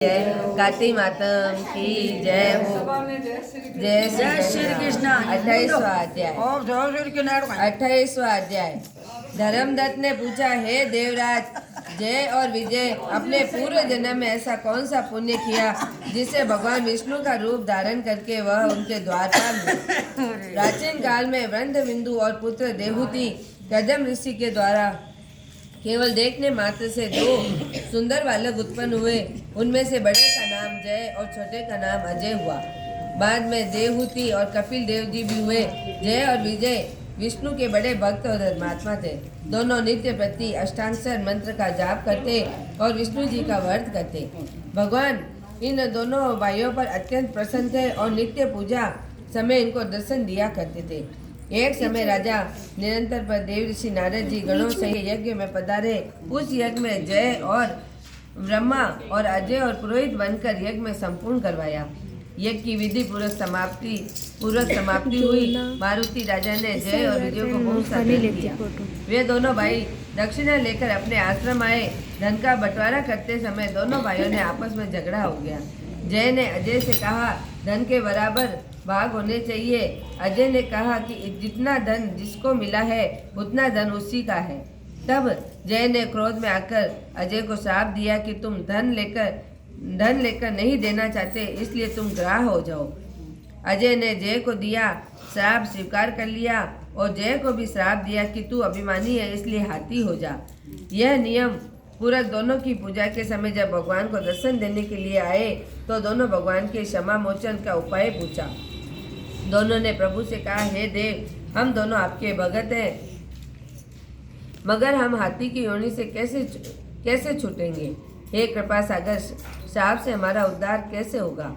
जय काती मातम की जय हो। जय श्री कृष्ण। 28वां अध्याय। 28वां अध्याय। धर्मदत्त ने पूछा, हे देवराज, जय और विजय, अपने पूर्व जन्म में ऐसा कौन सा पुण्य किया जिससे भगवान विष्णु का रूप धारण करके वह उनके द्वारपाल हुए। प्राचीन काल में वृंद बिंदु और पुत्र देहूति कदम ऋषि के द्वारा केवल देखने मात्र से दो सुंदर बालक उत्पन्न हुए। उनमें से बड़े का नाम जय और छोटे का नाम अजय हुआ। बाद में देवहूति और कपिल देव जी भी हुए। जय और विजय विष्णु के बड़े भक्त और धर्मात्मा थे। दोनों नित्य प्रति अष्टांक्षर मंत्र का जाप करते और विष्णु जी का व्रत करते। भगवान इन दोनों भाइयों पर अत्यंत प्रसन्न थे और नित्य पूजा समय इनको दर्शन दिया करते थे। एक समय राजा निरंतर पर देव ऋषि नारद जी गणों से यज्ञ में पधारे। उस यज्ञ में जय और ब्रह्मा और अजय और पुरोहित बनकर यज्ञ में संपूर्ण करवाया। यज्ञ की विधि पूर्वक समाप्ति हुई। मारुति राजा ने जय और विजय को बहुत सम्मान दिया। वे दोनों भाई दक्षिणा लेकर अपने आश्रम आए। धन का बंटवारा करते समय दोनों भाइयों ने आपस में झगड़ा हो गया। जय ने अजय से कहा, धन के बराबर भाग होने चाहिए। अजय ने कहा कि जितना धन जिसको मिला है उतना धन उसी का है। तब जय ने क्रोध में आकर अजय को श्राप दिया कि तुम धन लेकर नहीं देना चाहते, इसलिए तुम ग्राह हो जाओ। अजय ने जय को दिया श्राप स्वीकार कर लिया और जय को भी श्राप दिया कि तू अभिमानी है, इसलिए हाथी हो जा। यह नियम पूरक दोनों की पूजा के समय जब भगवान को दर्शन देने के लिए आए तो दोनों भगवान के क्षमा मोचन का उपाय पूछा। दोनों ने प्रभु से कहा, हे देव, हम दोनों आपके भगत हैं, मगर हम हाथी की योनि से कैसे छूटेंगे? हे कृपा सागर, श्राप से हमारा उद्धार कैसे होगा?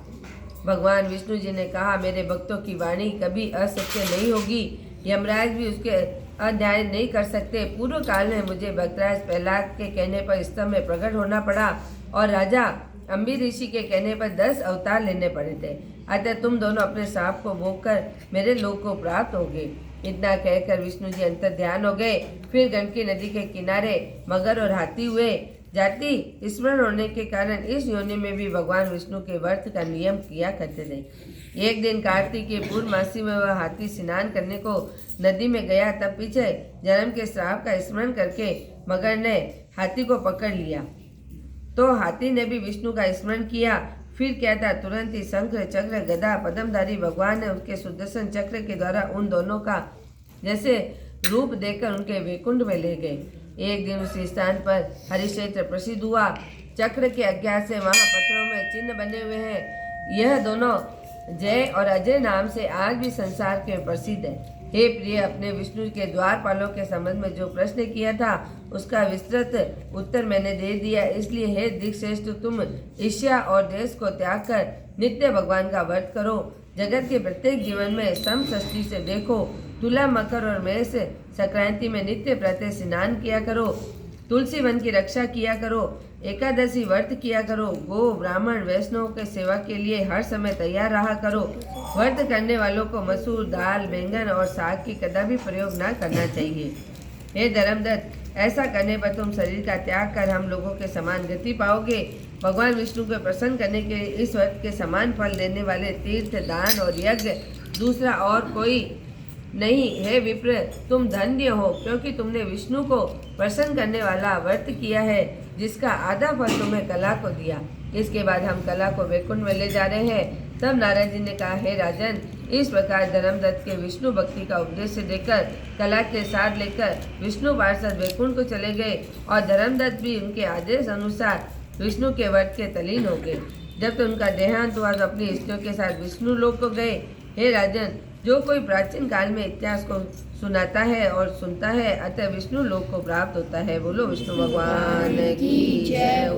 भगवान विष्णु जी ने कहा, मेरे भक्तों की वाणी कभी असत्य नहीं होगी। यमराज भी उसके अध्ययन नहीं कर सकते। पूर्व काल में मुझे भक्तराज प्रहलाद के कहने पर स्तंभ में प्रकट होना पड़ा और राजा अम्बी ऋषि के कहने पर 10 अवतार लेने पड़े थे। अतः तुम दोनों अपने श्राप को भोगकर मेरे लोक को प्राप्त होगे। इतना कहकर विष्णु जी अंतर ध्यान हो गए। फिर गंडकी नदी के किनारे मगर और हाथी हुए। जाति स्मरण होने के कारण इस योनि में भी भगवान विष्णु के व्रत का नियम किया करते थे। एक दिन कार्तिक के पूर्णमासी में वह हाथी स्नान करने को नदी में गया। तब पीछे जन्म के श्राप का स्मरण करके मगर ने हाथी को पकड़ लिया तो हाथी ने भी विष्णु का स्मरण किया। फिर क्या था, तुरंत ही शंख चक्र गदा पद्मधारी भगवान ने उसके सुदर्शन चक्र के द्वारा उन दोनों का जैसे रूप देकर उनके वैकुंठ में ले गए। एक दिन उस स्थान पर हरिक्षेत्र प्रसिद्ध हुआ। चक्र के अज्ञात से वहां पत्थरों में चिन्ह बने हुए हैं। यह दोनों जय और अजय नाम से आज भी संसार के प्रसिद्ध है। हे प्रिय, अपने विष्णु के द्वारपालों के संबंध में जो प्रश्न किया था उसका विस्तृत उत्तर मैंने दे दिया। इसलिए हे दिक्श्रेष्ठ, तुम ईर्ष्या और द्वेष को त्याग कर नित्य भगवान का व्रत करो। जगत के प्रत्येक जीवन में समष्टि से देखो। तुला, मकर और मेष संक्रांति में नित्य प्रातः स्नान किया करो। तुलसी वन की रक्षा किया करो। एकादशी व्रत किया करो। गो, ब्राह्मण, वैष्णव के सेवा के लिए हर समय तैयार रहा करो। व्रत करने वालों को मसूर दाल, बैंगन और साग की कदापि प्रयोग न करना चाहिए। हे धर्मदत्त, ऐसा करने पर तुम शरीर का त्याग कर हम लोगों के समान गति पाओगे। भगवान विष्णु को प्रसन्न करने के लिए इस व्रत के समान फल देने वाले तीर्थ, दान और यज्ञ दूसरा और कोई नहीं। हे विप्र, तुम धन्य हो, क्योंकि तुमने विष्णु को प्रसन्न करने वाला व्रत किया है जिसका आधा फल तुम्हें कला को दिया। इसके बाद हम कला को वैकुंठ में ले जा रहे हैं। तब नारद जी ने कहा, हे राजन, इस प्रकार धर्मदत्त के विष्णु भक्ति का उपदेश देकर कला के साथ लेकर विष्णु पार्षद वैकुंठ को चले गए और धर्मदत्त भी उनके आदेश अनुसार विष्णु के व्रत के तलीन हो गए। जब तो उनका देहांत हुआ तो अपनी स्त्रियों के साथ विष्णु लोक को गए। हे राजन, जो कोई प्राचीन काल में इतिहास को सुनाता है और सुनता है, अतः विष्णु लोक को प्राप्त होता है। बोलो विष्णु भगवान की जय।